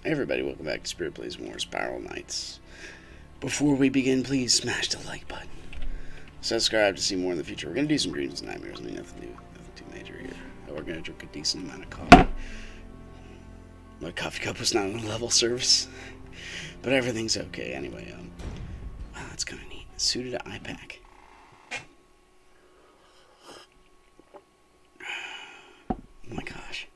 Hey everybody, welcome back to Spirit Plays More Spiral Nights. Before we begin, please smash the like button. Subscribe to see more in the future. We're going to do some dreams and nightmares. I mean, nothing too major here. We're going to drink a decent amount of coffee. My coffee cup was not on a level service, but everything's okay. Anyway, wow, that's kind of neat. Suited eye pack. Oh my gosh.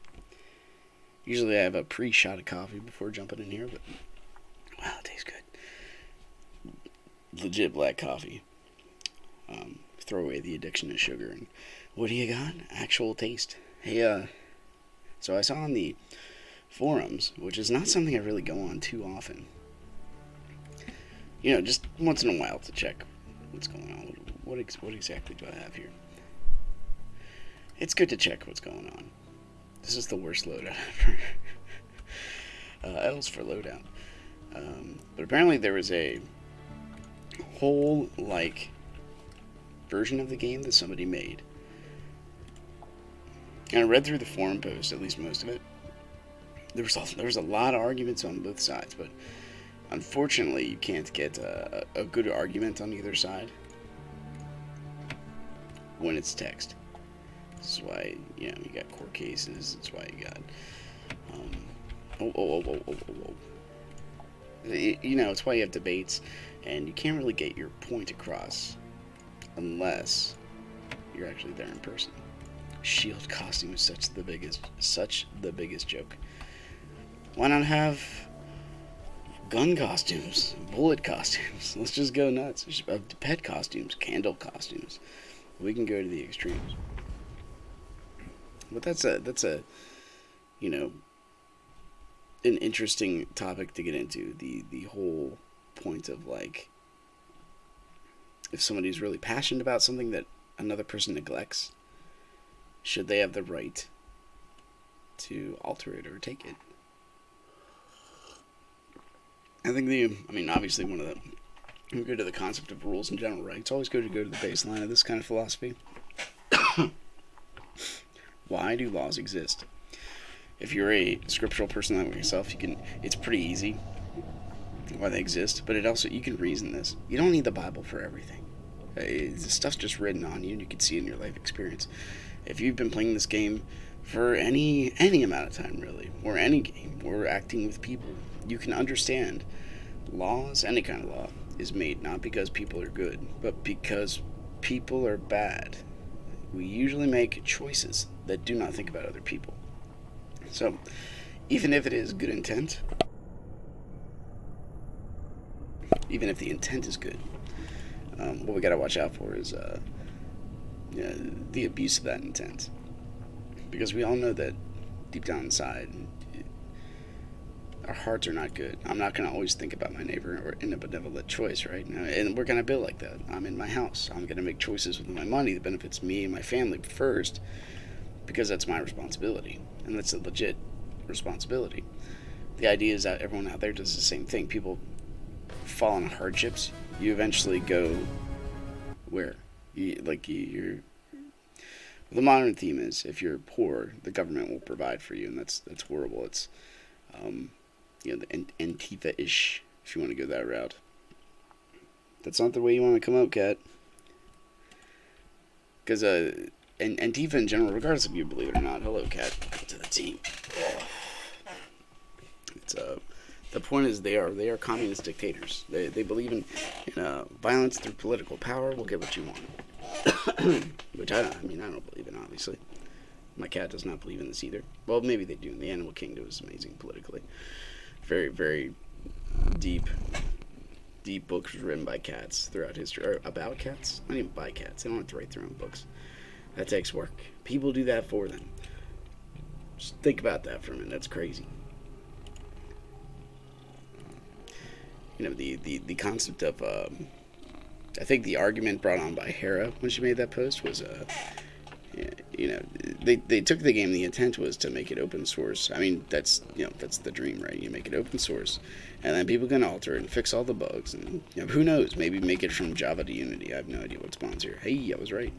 Usually I have a pre-shot of coffee before jumping in here, but wow, it tastes good. Legit black coffee. Throw away the addiction to sugar. And what do you got? Actual taste. Hey, so I saw on the forums, which is not something I really go on too often. You know, just once in a while to check what's going on. What exactly do I have here? It's good to check what's going on. This is the worst loadout ever. L's for loadout. But apparently there was a whole, version of the game that somebody made. And I read through the forum post, at least most of it. There was a lot of arguments on both sides, but unfortunately you can't get a good argument on either side when it's text. This is why, you got court cases. That's why you got, it's why you have debates, and you can't really get your point across unless you're actually there in person. Shield costume is such the biggest joke. Why not have gun costumes, bullet costumes? Let's just go nuts. Pet costumes, candle costumes. We can go to the extremes. But that's a an interesting topic to get into. The whole point of if somebody's really passionate about something that another person neglects, should they have the right to alter it or take it? I think obviously we go to the concept of rules in general, right? It's always good to go to the baseline of this kind of philosophy. Why do laws exist? If you're a scriptural person like yourself, it's pretty easy why they exist, but you can reason this. You don't need the Bible for everything. The stuff's just written on you, and you can see it in your life experience. If you've been playing this game for any amount of time, really, or any game, or acting with people, you can understand laws. Any kind of law is made not because people are good, but because people are bad. We usually make choices that do not think about other people. So, even if it is good intent, even if the intent is good, what we gotta watch out for is the abuse of that intent. Because we all know that deep down inside, our hearts are not good. I'm not going to always think about my neighbor or in a benevolent choice, right? And we're going to build like that. I'm in my house. I'm going to make choices with my money that benefits me and my family first, because that's my responsibility. And that's a legit responsibility. The idea is that everyone out there does the same thing. People fall into hardships. You eventually go where? The modern theme is, if you're poor, the government will provide for you, and that's horrible. It's the Antifa-ish, if you want to go that route. That's not the way you want to come out, Kat. Because Antifa in general, regardless if you believe it or not, hello, Kat, to the team. It's the point is they are communist dictators. They believe in violence through political power. We'll get what you want. Which I don't believe in, obviously. My cat does not believe in this either. Well, maybe they do. The animal kingdom is amazing politically. Very, very deep books written by cats throughout history, or about cats. Not even by cats. They don't have to write their own books. That takes work. People do that for them. Just think about that for a minute. That's crazy. The concept of I think the argument brought on by Hera when she made that post was they took the game. The intent was to make it open source. I mean, that's the dream, right? You make it open source, and then people can alter it and fix all the bugs. And who knows? Maybe make it from Java to Unity. I have no idea what spawns here. Hey, I was right.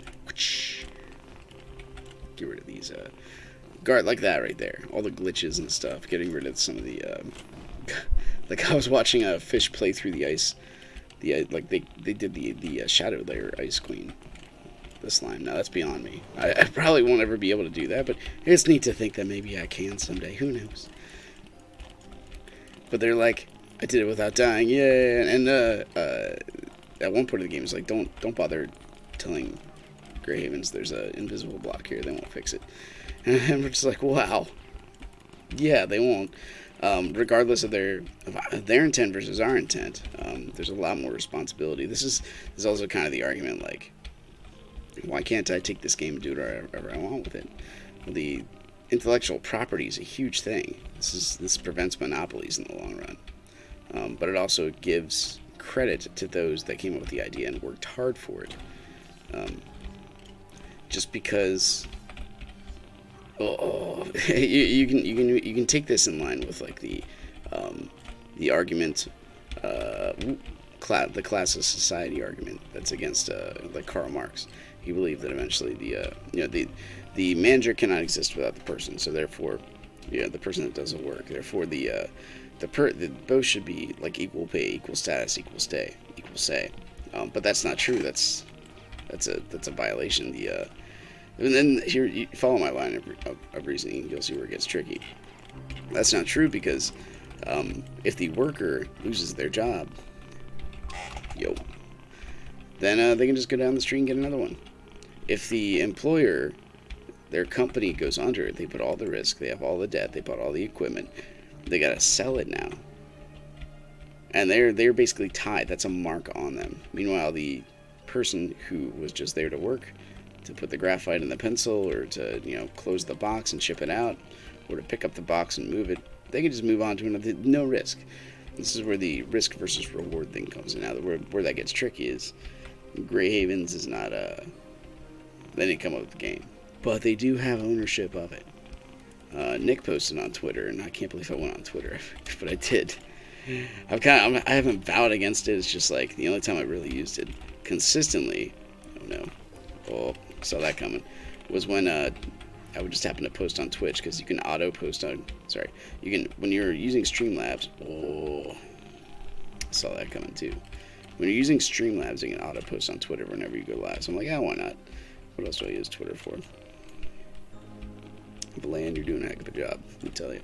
Get rid of these Guard like that right there. All the glitches and stuff. Getting rid of some of the. Like I was watching a fish play through the ice. Like they did the shadow layer ice queen. The slime. Now that's beyond me. I probably won't ever be able to do that, but it's neat to think that maybe I can someday. Who knows? But they're like, I did it without dying. Yeah, and at one point of the game, it's like, don't bother telling Grey Havens there's an invisible block here. They won't fix it. And we're just like, wow. Yeah, they won't. Regardless of their intent versus our intent, there's a lot more responsibility. This is also kind of the argument, like, why can't I take this game and do whatever I want with it? Well, the intellectual property is a huge thing. This prevents monopolies in the long run, but it also gives credit to those that came up with the idea and worked hard for it. Just because, you can take this in line with like the argument, the class of society argument that's against like Karl Marx. He believed that eventually the manager cannot exist without the person. So therefore, the person that does the work. Therefore, the both should be like equal pay, equal status, equal say. But that's not true. That's a violation. And then here, you follow my line of reasoning. You'll see where it gets tricky. That's not true because if the worker loses their job, then they can just go down the street and get another one. If the employer, their company goes under, they put all the risk, they have all the debt, they bought all the equipment, they gotta sell it now. And they're basically tied. That's a mark on them. Meanwhile, the person who was just there to work, to put the graphite in the pencil, or to close the box and ship it out, or to pick up the box and move it, they can just move on to another. No risk. This is where the risk versus reward thing comes in. Now, where that gets tricky is Grey Havens is not they didn't come up with the game, but they do have ownership of it. Nick posted on Twitter, and I can't believe I went on Twitter, but I did. I haven't vowed against it. It's just like the only time I really used it consistently. Saw that coming. Was when I would just happen to post on Twitch, because you can auto post on. Sorry, you can when you're using Streamlabs. Saw that coming too. When you're using Streamlabs, you can auto post on Twitter whenever you go live. So I'm like, why not? What else do I use Twitter for? Bland, you're doing a heck of a job, let me tell you.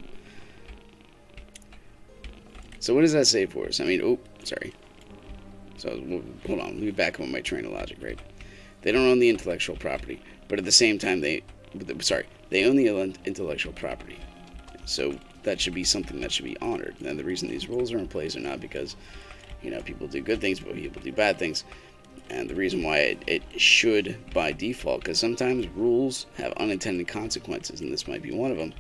So what does that say for us? I mean, sorry. So hold on, let me back up on my train of logic, right? They don't own the intellectual property, but at the same time, they own the intellectual property. So that should be something that should be honored. And the reason these rules are in place are not because, people do good things, but people do bad things. And the reason why it should by default, because sometimes rules have unintended consequences, and this might be one of them.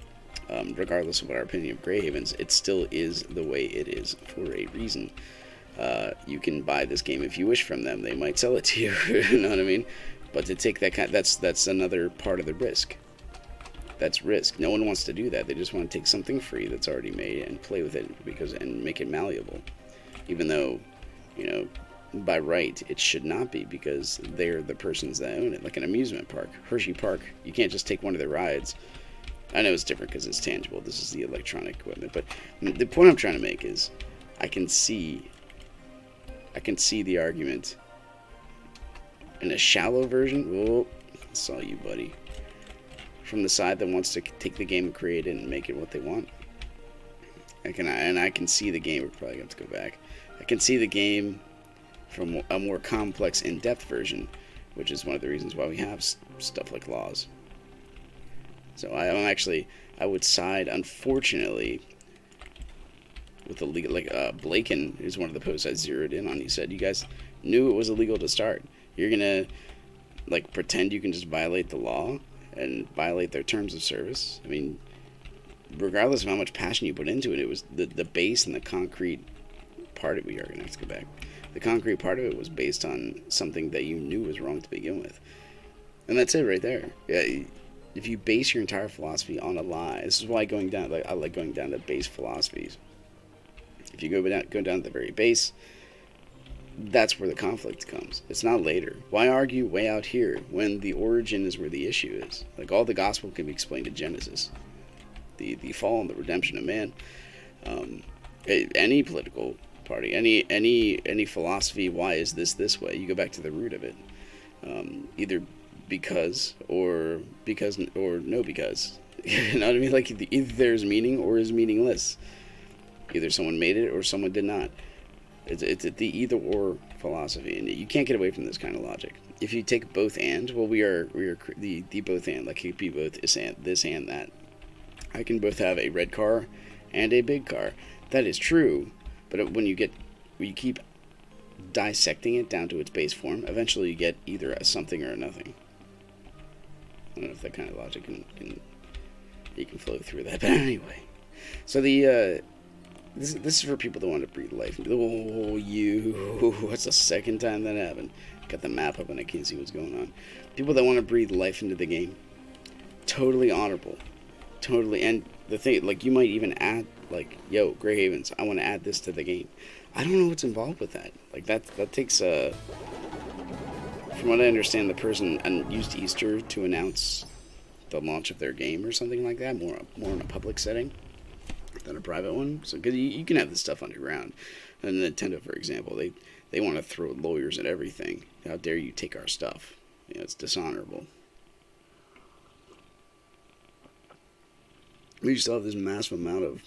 Regardless of what our opinion of Grey Havens, it still is the way it is for a reason. You can buy this game if you wish from them. They might sell it to you. You know what I mean? But to take that's another part of the risk. That's risk. No one wants to do that. They just want to take something free that's already made and play with it and make it malleable. Even though, by right, it should not be, because they're the persons that own it. Like an amusement park, Hershey Park, you can't just take one of their rides. I know it's different because it's tangible. This is the electronic equipment. But the point I'm trying to make is I can see the argument in a shallow version. I saw you, buddy. From the side that wants to take the game and create it and make it what they want. I can see the game. We're probably going to have to go back. I can see the game from a more complex, in-depth version, which is one of the reasons why we have stuff like laws. So I would side, unfortunately, with the legal. Like Blaken, who's one of the posts I zeroed in on. He said, "You guys knew it was illegal to start. You're gonna pretend you can just violate the law and violate their terms of service. I mean, regardless of how much passion you put into it, it was the base and the concrete part of it. We are gonna have to go back. The concrete part of it was based on something that you knew was wrong to begin with, and that's it right there. Yeah." If you base your entire philosophy on a lie, this is why I like going down to base philosophies. If you go down to the very base, that's where the conflict comes. It's not later. Why argue way out here when the origin is where the issue is? Like, all the gospel can be explained in Genesis, the fall and the redemption of man. Um, any political party, any philosophy. Why is this way? You go back to the root of it. Either because or no because. You know what I mean? Like, either there's meaning or is meaningless. Either someone made it or someone did not. It's the either or philosophy, and you can't get away from this kind of logic. If you take both and, well, we are the both and. Like, it could be both this and that. I can both have a red car and a big car. That is true, but when you keep dissecting it down to its base form, eventually you get either a something or a nothing. I don't know if that kind of logic you can flow through that, but anyway. So this is for people that want to breathe life. Oh, that's the second time that happened. Got the map up and I can't see what's going on. People that want to breathe life into the game, totally honorable, totally. And the thing, like, you might even add, like, yo, Grey Havens, I want to add this to the game. I don't know what's involved with that. Like, that takes from what I understand, the person used Easter to announce the launch of their game or something like that, more in a public setting than a private one. So, because you can have this stuff underground. And Nintendo, for example, they want to throw lawyers at everything. How dare you take our stuff? You know, it's dishonorable. We used to have this massive amount of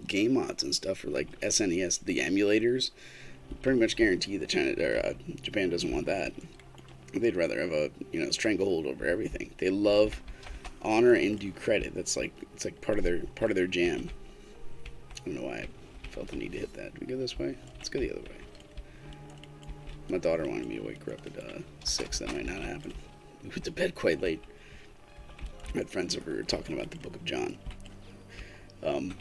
game mods and stuff for, like, SNES, the emulators. Pretty much guarantee that Japan doesn't want that. They'd rather have a stranglehold over everything. They love honor and do credit. It's like part of their jam. I don't know why I felt the need to hit that. Do we go this way? Let's go the other way. My daughter wanted me to wake her up at 6. That might not happen. We went to bed quite late. I had friends over talking about the Book of John. And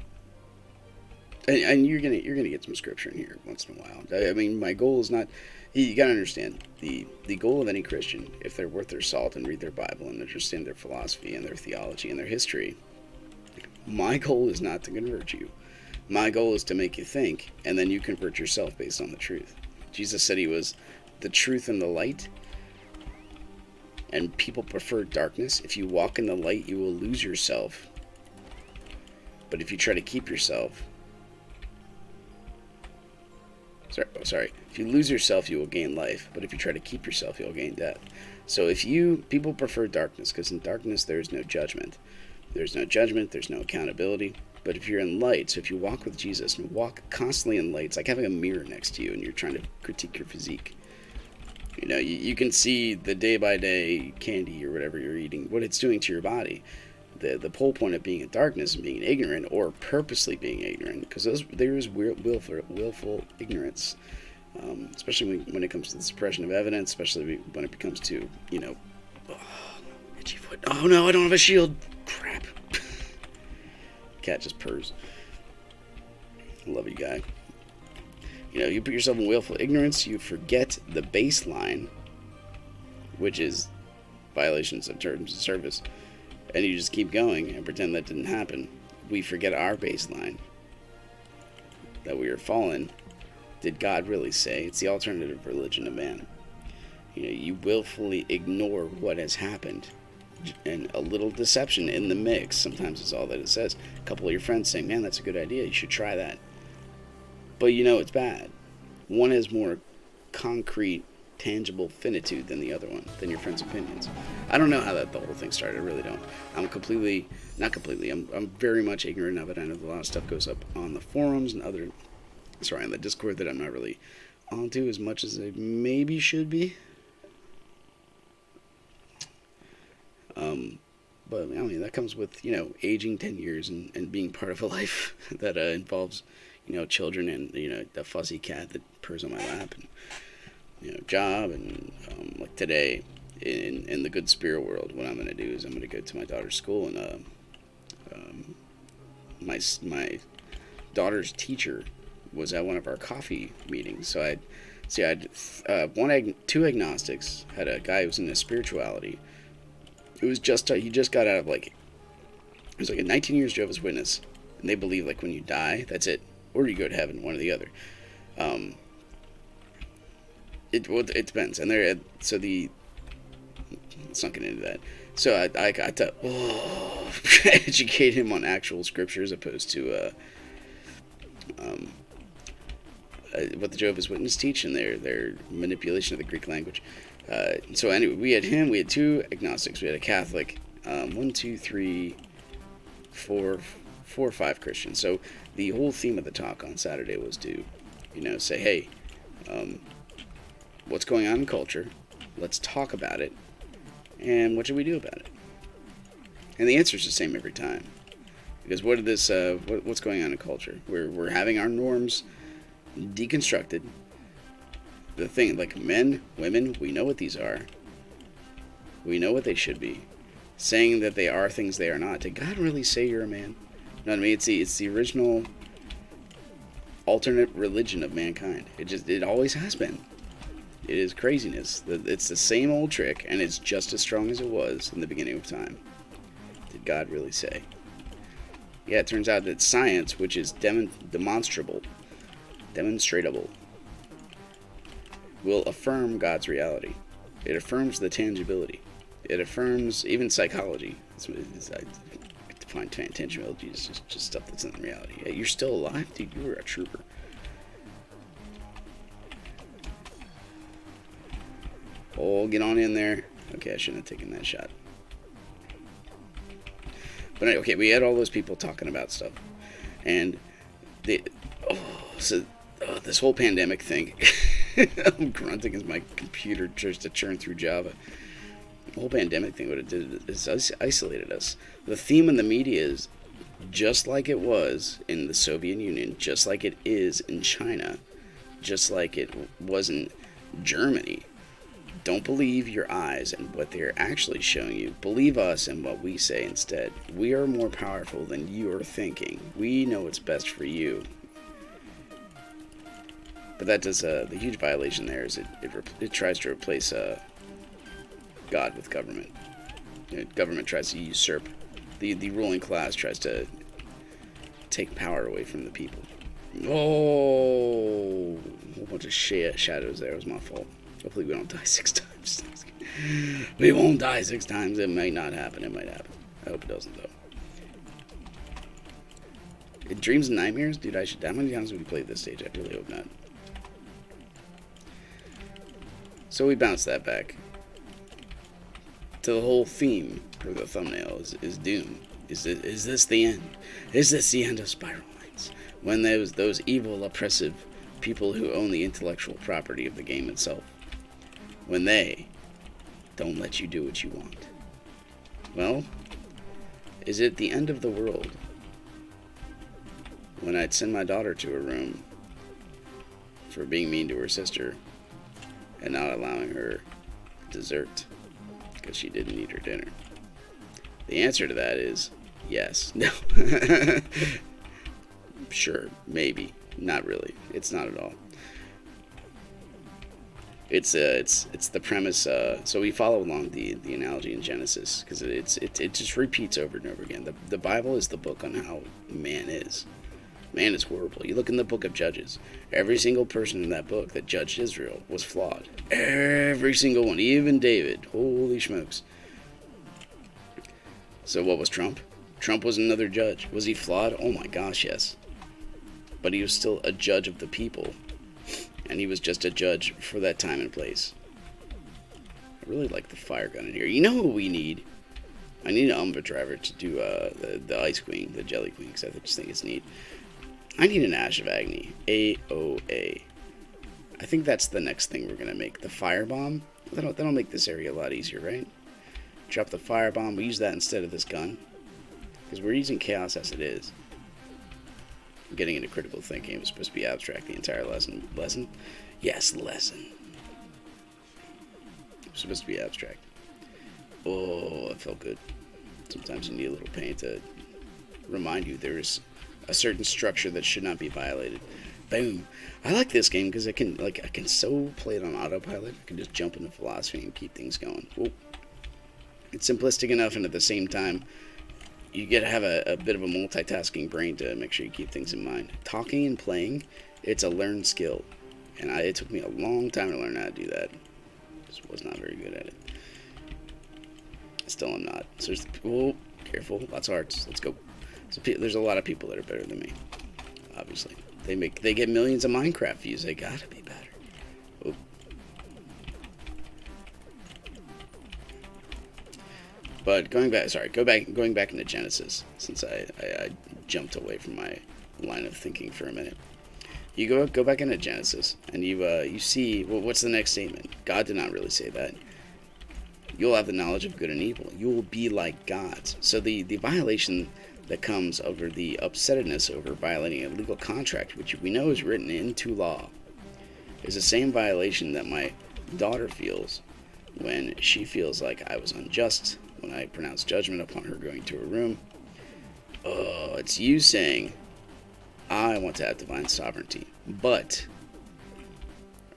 you're gonna get some scripture in here once in a while. I mean, my goal is not. You gotta understand the goal of any Christian, if they're worth their salt and read their Bible and understand their philosophy and their theology and their history. My goal is not to convert you. My goal is to make you think, and then you convert yourself based on the truth. Jesus said he was the truth and the light, and people prefer darkness. If you walk in the light, you will lose yourself. But if you try to keep yourself, if you lose yourself, you will gain life. But if you try to keep yourself, you'll gain death. So people prefer darkness, because in darkness there is no judgment. There's no judgment, there's no accountability. But if you're in light, so if you walk with Jesus and walk constantly in light, it's like having a mirror next to you and you're trying to critique your physique. You know, you can see the day-by-day candy or whatever you're eating, what it's doing to your body. The whole point of being in darkness and being ignorant, or purposely being ignorant, because there is willful ignorance, especially when it comes to the suppression of evidence, especially when it comes to, itchy foot. Oh no, I don't have a shield. Crap. Cat just purrs. Love you, guy. You put yourself in willful ignorance, you forget the baseline, which is violations of terms of service, and you just keep going and pretend that didn't happen. We forget our baseline, that we are fallen. Did God really say? It's the alternative religion of man. You willfully ignore what has happened, and a little deception in the mix sometimes is all that it says. A couple of your friends saying, man, that's a good idea, you should try that. But it's bad. One has more concrete, tangible finitude than the other one, than your friend's opinions. I don't know how the whole thing started. I really don't. I'm very much ignorant of it. I know a lot of stuff goes up on the forums and on the Discord that I'm not really onto as much as I maybe should be. But I mean, that comes with, aging 10 years and being part of a life that involves, children and, the fuzzy cat that purrs on my lap, and, job, and like today in the good spirit world, what I'm going to do is I'm going to go to my daughter's school, and my daughter's teacher was at one of our coffee meetings. So I had two agnostics, had a guy who was into spirituality. It was just he just got out of it was like a 19 years Jehovah's Witness, and they believe when you die, that's it, or you go to heaven, one or the other. it depends, and there. So the let's not get into that. So I got to educate him on actual scripture as opposed to um, what the Jehovah's Witnesses teach and their manipulation of the Greek language. So anyway, we had him. We had two agnostics. We had a Catholic. 1, 2, 3, 4, 4 or 5 Christians. So the whole theme of the talk on Saturday was to, say, hey, what's going on in culture? Let's talk about it. And what should we do about it? And the answer is the same every time. Because what's going on in culture? We're having our norms deconstructed. The thing, like men, women, we know what these are. We know what they should be. Saying that they are things they are not. Did God really say you're a man? You know what I mean? It's the original alternate religion of mankind. It always has been. It is craziness. It's the same old trick, and it's just as strong as it was in the beginning of time. Did God really say? Yeah, it turns out that science, which is demonstrable, will affirm God's reality. It affirms the tangibility. It affirms even psychology. I define tangibility as just stuff that's in reality. Hey, you're still alive? Dude, you were a trooper. Oh, get on in there. Okay, I shouldn't have taken that shot. But okay, we had all those people talking about stuff. And this whole pandemic thing. I'm grunting as my computer tries to churn through Java. The whole pandemic thing, what it did is isolated us. The theme in the media is just like it was in the Soviet Union, just like it is in China, just like it was in Germany. Don't believe your eyes and what they're actually showing you. Believe us and what we say instead. We are more powerful than you are thinking. We know what's best for you. But that does the huge violation there is it tries to replace God with government. Government tries to usurp. The ruling class tries to take power away from the people. Oh, a whole bunch of shadows there. It was my fault. Hopefully we don't die 6 times. We won't die 6 times. It might not happen. It might happen. I hope it doesn't, though. In Dreams and Nightmares? Dude, how many times have we played this stage? I really hope not. So we bounce that back to the whole theme for the thumbnail is doom. Is this the end? Is this the end of Spiral Knights? When those evil, oppressive people who own the intellectual property of the game itself, when they don't let you do what you want. Well, is it the end of the world when I'd send my daughter to her room for being mean to her sister and not allowing her dessert because she didn't eat her dinner? The answer to that is yes. No. Sure, maybe. Not really. It's not at all. It's the premise. So we follow along the analogy in Genesis because it just repeats over and over again. The Bible is the book on how man is. Man is horrible. You look in the book of Judges. Every single person in that book that judged Israel was flawed. Every single one. Even David. Holy smokes. So what was Trump? Trump was another judge. Was he flawed? Oh my gosh, yes. But he was still a judge of the people. And he was just a judge for that time and place. I really like the fire gun in here. You know what we need? I need an Umbra driver to do the Ice Queen, the Jelly Queen, because I just think it's neat. I need an Ash of Agni. AOA. I think that's the next thing we're going to make. The firebomb. That'll make this area a lot easier, right? Drop the firebomb. We use that instead of this gun. Because we're using chaos as it is. I'm getting into critical thinking. It was supposed to be abstract the entire lesson. Lesson? Yes, lesson. It was supposed to be abstract. Oh, it felt good. Sometimes you need a little pain to remind you there is a certain structure that should not be violated. Boom. I like this game because I can so play it on autopilot. I can just jump into philosophy and keep things going. Whoa. It's simplistic enough, and at the same time, you get to have a bit of a multitasking brain to make sure you keep things in mind. Talking and playing, it's a learned skill. And it took me a long time to learn how to do that. Just was not very good at it. Still am not. So there's, oh, careful, lots of hearts. Let's go. So there's a lot of people that are better than me. Obviously, they get millions of Minecraft views. They gotta be better. Oh. But going back into Genesis, since I jumped away from my line of thinking for a minute. You go back into Genesis, and you see, well, what's the next statement? God did not really say that. You'll have the knowledge of good and evil. You will be like gods. So the violation that comes over the upsetness over violating a legal contract, which we know is written into law, is the same violation that my daughter feels when she feels like I was unjust when I pronounced judgment upon her going to her room. Oh, it's you saying, I want to have divine sovereignty. But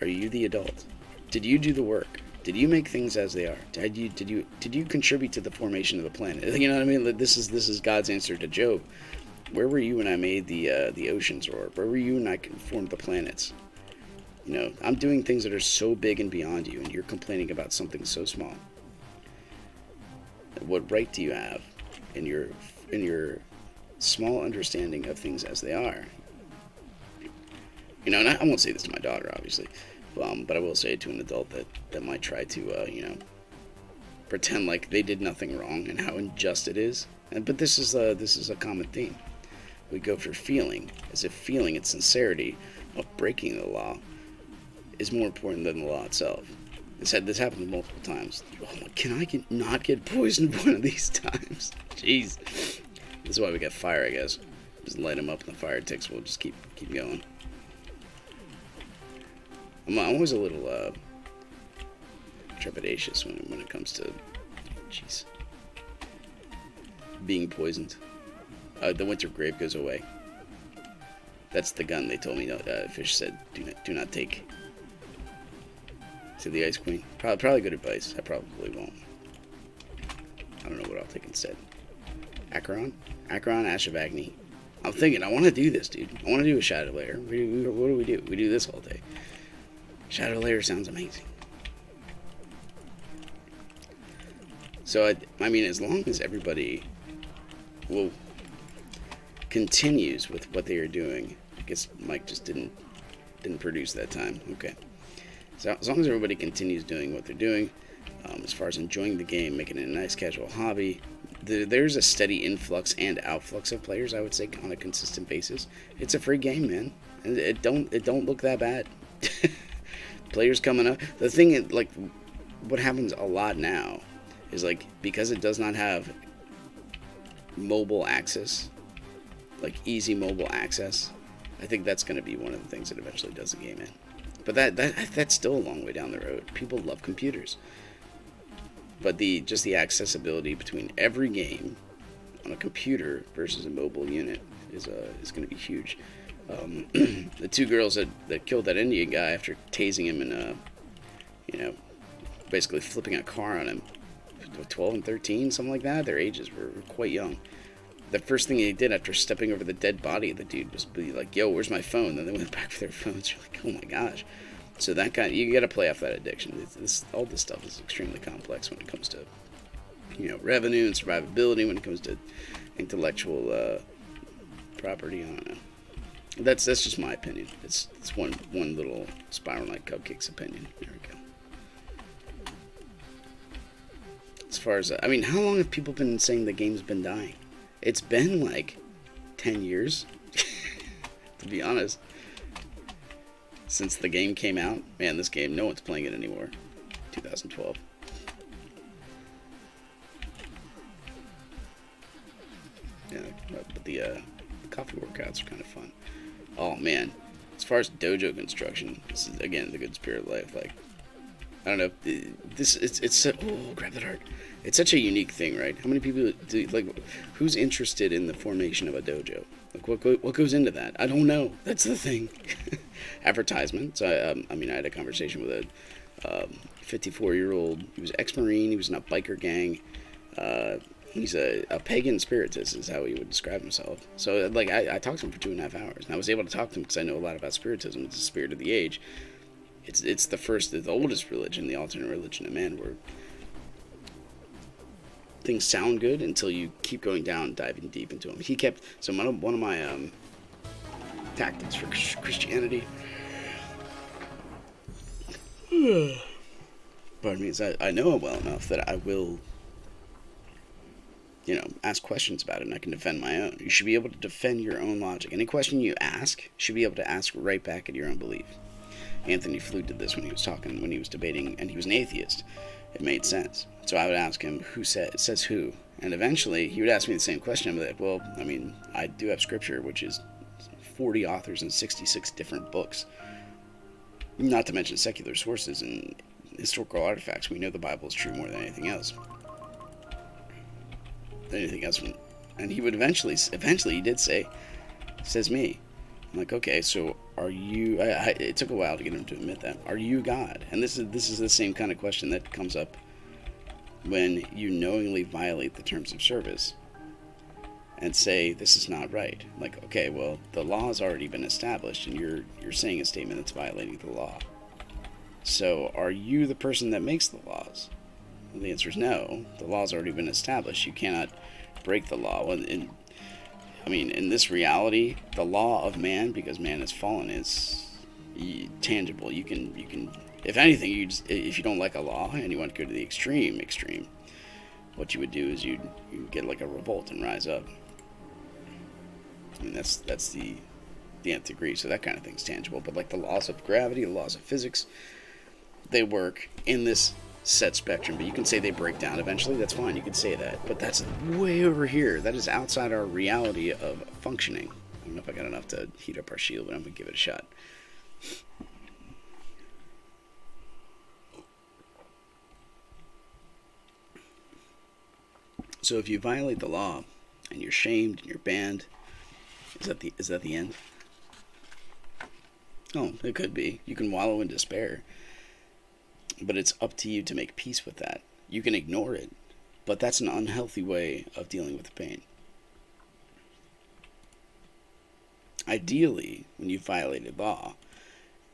are you the adult? Did you do the work? Did you make things as they are? Did you contribute to the formation of the planet? You know what I mean? This is God's answer to Job. Where were you when I made the oceans roar? Where were you when I formed the planets? You know, I'm doing things that are so big and beyond you, and you're complaining about something so small. What right do you have in your small understanding of things as they are? You know, and I won't say this to my daughter, obviously, but I will say it to an adult that might try to, pretend like they did nothing wrong and how unjust it is. But this is a common theme. We go for feeling, as if feeling and sincerity of breaking the law is more important than the law itself. This happened multiple times. Oh, can I not get poisoned one of these times? Jeez. This is why we got fire, I guess. Just light them up and the fire ticks will just keep going. I'm always a little trepidatious when it comes to, being poisoned. The winter grave goes away. That's the gun they told me. Fish said, do not take to the Ice Queen. Probably good advice. I probably won't. I don't know what I'll take instead. Acheron, Ash of Agni. I'm thinking, I want to do this, dude. I want to do a Shadow Lair. What do we do? We do this all day. Shadow Lair sounds amazing. So, I mean, as long as everybody continues with what they are doing. I guess Mike just didn't produce that time. Okay. So as long as everybody continues doing what they're doing, as far as enjoying the game, making it a nice casual hobby, there's a steady influx and outflux of players, I would say, on a consistent basis. It's a free game, man. And it don't look that bad. Players coming up. The thing, like, what happens a lot now is, like, because it does not have mobile access, like easy mobile access, I think that's going to be one of the things that eventually does the game in. But that's still a long way down the road. People love computers. But the accessibility between every game on a computer versus a mobile unit is going to be huge. The two girls that killed that Indian guy after tasing him and basically flipping a car on him, 12 and 13, something like that. Their ages were quite young. The first thing they did after stepping over the dead body of the dude was be like, "Yo, where's my phone?" Then they went back for their phones. You're like, "Oh my gosh!" So that you got to play off that addiction. All this stuff is extremely complex when it comes to, revenue and survivability. When it comes to intellectual property, I don't know. That's just my opinion. It's one little Spiral Night Cupcakes opinion. There we go. As far as how long have people been saying the game's been dying? It's been like 10 years, to be honest, since the game came out. Man, this game, no one's playing it anymore. 2012. Yeah, but the coffee workouts are kind of fun. Oh man, as far as dojo construction, this is again the good spirit of life. Like, I don't know, it's grab that heart. It's such a unique thing, right? How many people who's interested in the formation of a dojo? Like, what goes into that? I don't know. That's the thing. Advertisement. So I had a conversation with a 54-year-old. He was ex-Marine. He was in a biker gang. He's a pagan spiritist, is how he would describe himself. So, like, I talked to him for 2.5 hours, and I was able to talk to him because I know a lot about spiritism. It's the spirit of the age. It's the oldest religion, the alternate religion of man, where things sound good until you keep going down, diving deep into them. So one of my tactics for Christianity, pardon me, is I know it well enough that I will, ask questions about it, and I can defend my own. You should be able to defend your own logic. Any question you ask, you should be able to ask right back at your own belief. Anthony Flew did this when he was debating, and he was an atheist. It made sense. So I would ask him, it says who? And eventually, he would ask me the same question. I'm like, well, I mean, I do have scripture, which is 40 authors and 66 different books. Not to mention secular sources and historical artifacts. We know the Bible is true more than anything else. And he would eventually he did say, says me. I'm like, okay, so are you... it took a while to get him to admit that. Are you God? And this is the same kind of question that comes up when you knowingly violate the terms of service and say this is not right. Like, okay, well, the law has already been established, and you're saying a statement that's violating the law. So are you the person that makes the laws? Well, the answer is no. The law's already been established. You cannot break the law. In this reality, the law of man, because man has fallen, is tangible. You can, if anything, if you don't like a law and you want to go to the extreme, what you would do is you'd get like a revolt and rise up. I mean, that's the nth degree. So that kind of thing's tangible. But like the laws of gravity, the laws of physics, they work in this set spectrum, but you can say they break down eventually. That's fine, you can say that, but that's way over here. That is outside our reality of functioning. I don't know if I got enough to heat up our shield, but I'm gonna give it a shot. So if you violate the law and you're shamed and you're banned, is that the end? Oh, it could be. You can wallow in despair. But it's up to you to make peace with that. You can ignore it, but that's an unhealthy way of dealing with the pain. Ideally, when you violated law,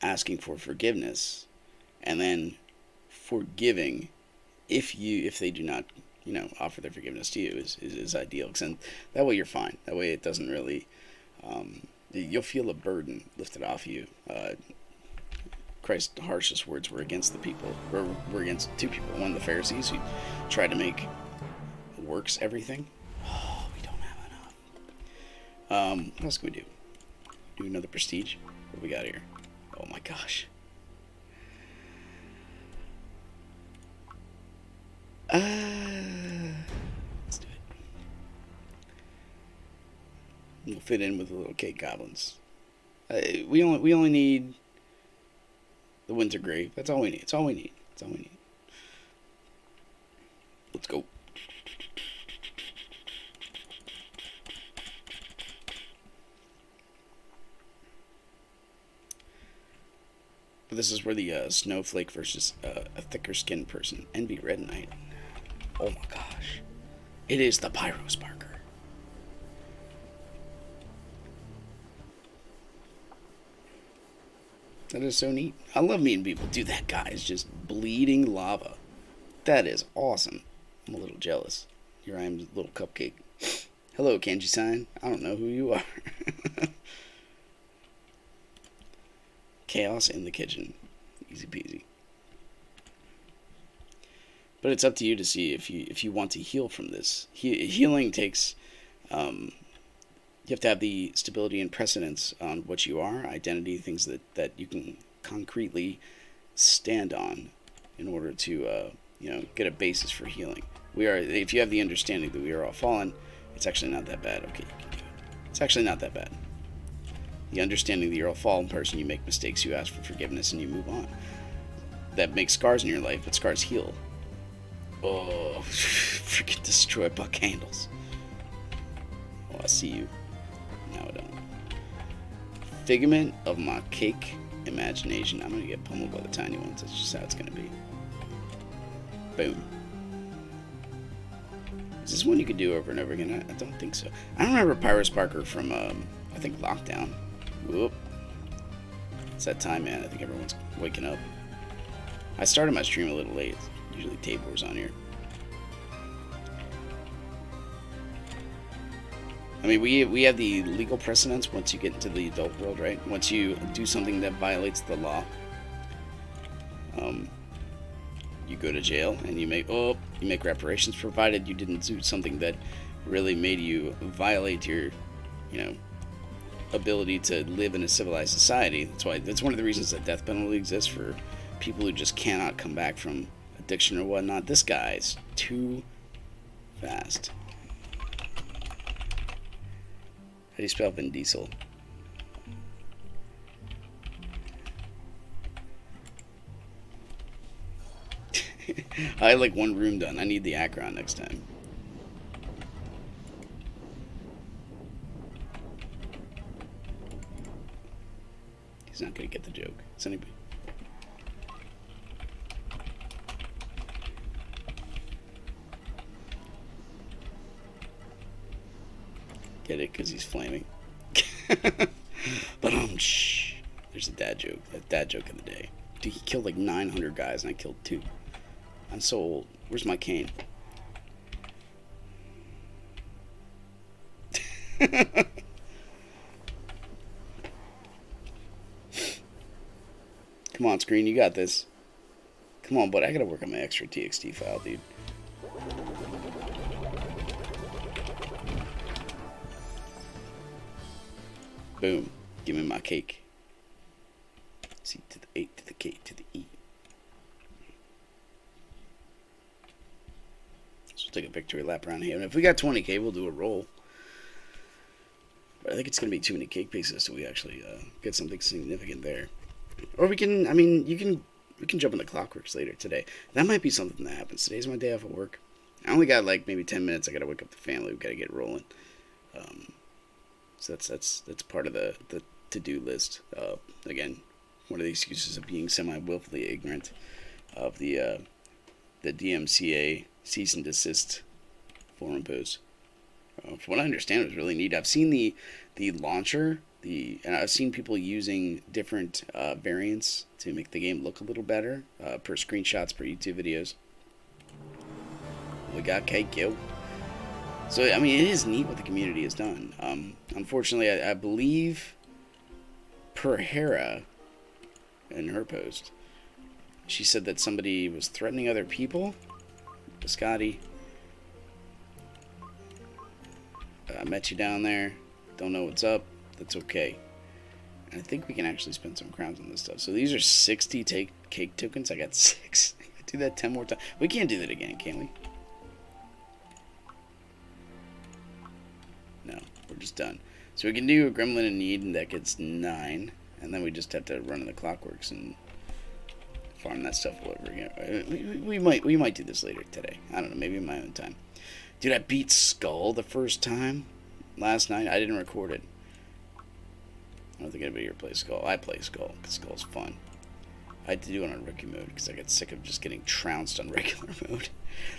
asking for forgiveness and then forgiving if they do not, offer their forgiveness to you is ideal. Because that way you're fine. That way it doesn't really, you'll feel a burden lifted off you. Christ's harshest words were against were against two people. One, the Pharisees, who tried to make works everything. Oh, we don't have enough. What else can we do? Do another prestige? What do we got here? Oh my gosh. Let's do it. We'll fit in with the little cake goblins. We only need the winter grave. That's all we need. It's all we need. Let's go. But this is where the snowflake versus a thicker skinned person. NB Red Knight. Oh my gosh. It is the Pyro Sparker. That is so neat. I love meeting people. Dude, that guy is just bleeding lava. That is awesome. I'm a little jealous. Here I am, little cupcake. Hello, Kenji-san. I don't know who you are. Chaos in the kitchen. Easy peasy. But it's up to you to see if you want to heal from this. Healing takes... you have to have the stability and precedence on what you are, identity, things that you can concretely stand on in order to get a basis for healing. If you have the understanding that we are all fallen, it's actually not that bad. Okay, you can do it. It's actually not that bad. The understanding that you're a fallen person, you make mistakes, you ask for forgiveness, and you move on. That makes scars in your life, but scars heal. Oh, freaking destroyed by candles. Oh, I see you. No, I don't. Figment of my cake imagination. I'm gonna get pummeled by the tiny ones. That's just how it's gonna be. Boom. Is this one you could do over and over again? I don't think so. I don't remember Pyro Sparker from, I think, Lockdown. Whoop. It's that time, man. I think everyone's waking up. I started my stream a little late. Usually Tabor's on here. I mean, we have the legal precedents once you get into the adult world, right? Once you do something that violates the law, you go to jail and you make reparations, provided you didn't do something that really made you violate your, ability to live in a civilized society. That's one of the reasons that death penalty exists for people who just cannot come back from addiction or whatnot. This guy's too fast. How do you spell Vin Diesel? I had like one room done. I need the Akron next time. He's not gonna get the joke. Is anybody? Get it? Because he's flaming. But shh. There's a dad joke. A dad joke of the day. Dude, he killed like 900 guys and I killed 2. I'm so old. Where's my cane? Come on, screen. You got this. Come on, bud. I gotta work on my extra TXT file, dude. Boom. Give me my cake. C to the 8 to the K to the E. So we'll take a victory lap around here. And if we got 20k, we'll do a roll. But I think it's going to be too many cake pieces, so we actually get something significant there. Or we can, we can jump into Clockworks later today. That might be something that happens. Today's my day off of work. I only got like maybe 10 minutes. I got to wake up the family. We got to get rolling. So that's part of the to-do list. Again, one of the excuses of being semi-willfully ignorant of the DMCA cease and desist forum post. From what I understand, it was really neat. I've seen the launcher, and I've seen people using different variants to make the game look a little better per screenshots, per YouTube videos. We got cake, yo. So, it is neat what the community has done. Unfortunately, I believe per Hera in her post, she said that somebody was threatening other people. Scotty, I met you down there. Don't know what's up. That's okay. And I think we can actually spend some crowns on this stuff. So these are 60 cake tokens. I got 6. Do that 10 more times. We can't do that again, can we? No, we're just done. So we can do a Gremlin in Need, and that gets 9. And then we just have to run in the Clockworks and farm that stuff all over again. We might do this later today. I don't know, maybe in my own time. Dude, I beat Skull the first time last night. I didn't record it. I don't think anybody here plays Skull. I play Skull because Skull's fun. I had to do it on rookie mode because I got sick of just getting trounced on regular mode.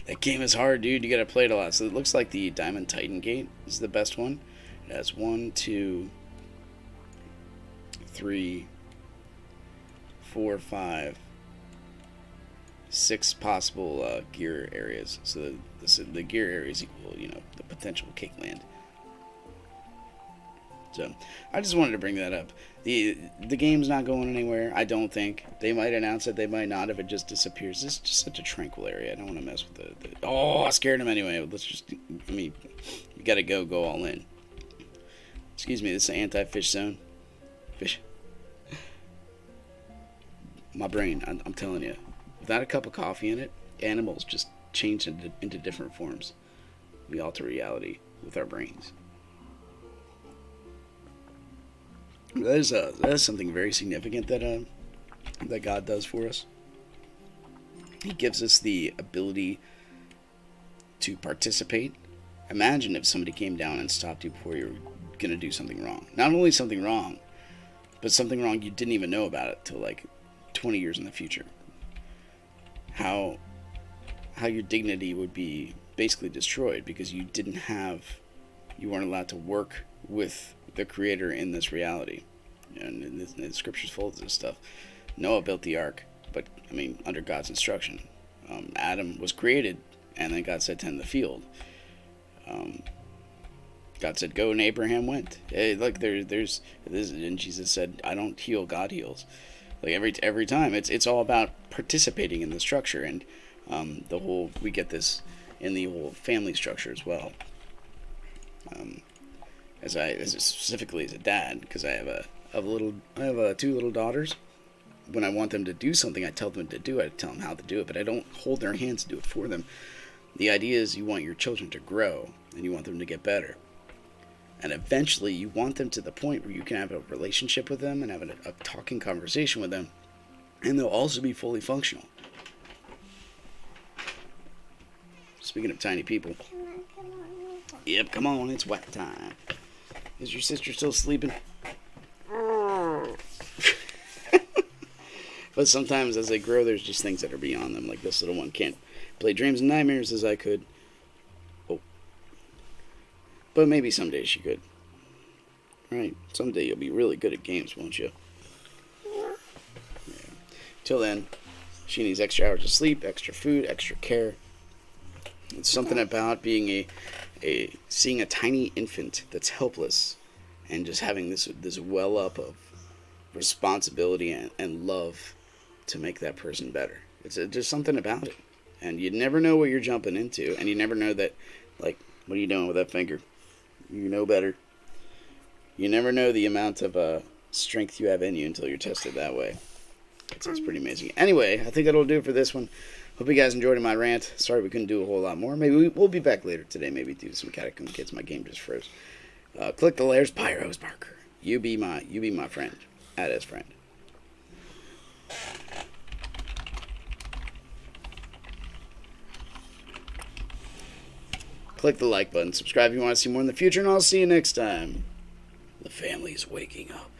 That game is hard, dude. You gotta play it a lot. So it looks like the Diamond Titan Gate is the best one. It has 1, 2, 3, 4, 5, 6 possible gear areas. So the gear areas equal, the potential cake land. So I just wanted to bring that up. The game's not going anywhere. I don't think. They might announce it. They might not if it just disappears. This is just such a tranquil area. I don't want to mess with the Oh, I scared him anyway. Let's just. You gotta go all in. Excuse me. This is an anti-fish zone. Fish. My brain. I'm telling you. Without a cup of coffee in it, animals just change into different forms. We alter reality with our brains. That is something very significant that God does for us. He gives us the ability to participate. Imagine if somebody came down and stopped you before you were going to do something wrong. Not only something wrong, but something wrong you didn't even know about it till like 20 years in the future. How your dignity would be basically destroyed because you weren't allowed to work with the Creator in this reality. And the scripture's full of this stuff. Noah built the ark, but I mean under God's instruction. Adam was created, and then God said tend the field. God said go, and Abraham went. There's this, and Jesus said I don't heal, God heals. Like every time, it's all about participating in the structure, and we get this in the whole family structure as well. Specifically as a dad, because I have two little daughters. When I want them to do something, I tell them to do it. I tell them how to do it, but I don't hold their hands to do it for them. The idea is you want your children to grow, and you want them to get better. And eventually you want them to the point where you can have a relationship with them and have a talking conversation with them, and they'll also be fully functional. Speaking of tiny people. Yep, come on, it's wet time. Is your sister still sleeping? But sometimes as they grow, there's just things that are beyond them. Like this little one can't play Dreams and Nightmares as I could. Oh. But maybe someday she could. Right? Someday you'll be really good at games, won't you? Yeah. Till then, she needs extra hours of sleep, extra food, extra care. It's something about being seeing a tiny infant that's helpless and just having this well up of responsibility and love to make that person better. It's just something about it. And you never know what you're jumping into, and you never know that, like, what are you doing with that finger? You know better. You never know the amount of strength you have in you until you're tested that way. It's pretty amazing. Anyway, I think that'll do it for this one. Hope you guys enjoyed my rant. Sorry we couldn't do a whole lot more. Maybe we'll be back later today. Maybe do some Catacomb Kids. My game just froze. Click the layers. Pyros Barker. You be my friend. Add as friend. Click the like button. Subscribe if you want to see more in the future, and I'll see you next time. The family's waking up.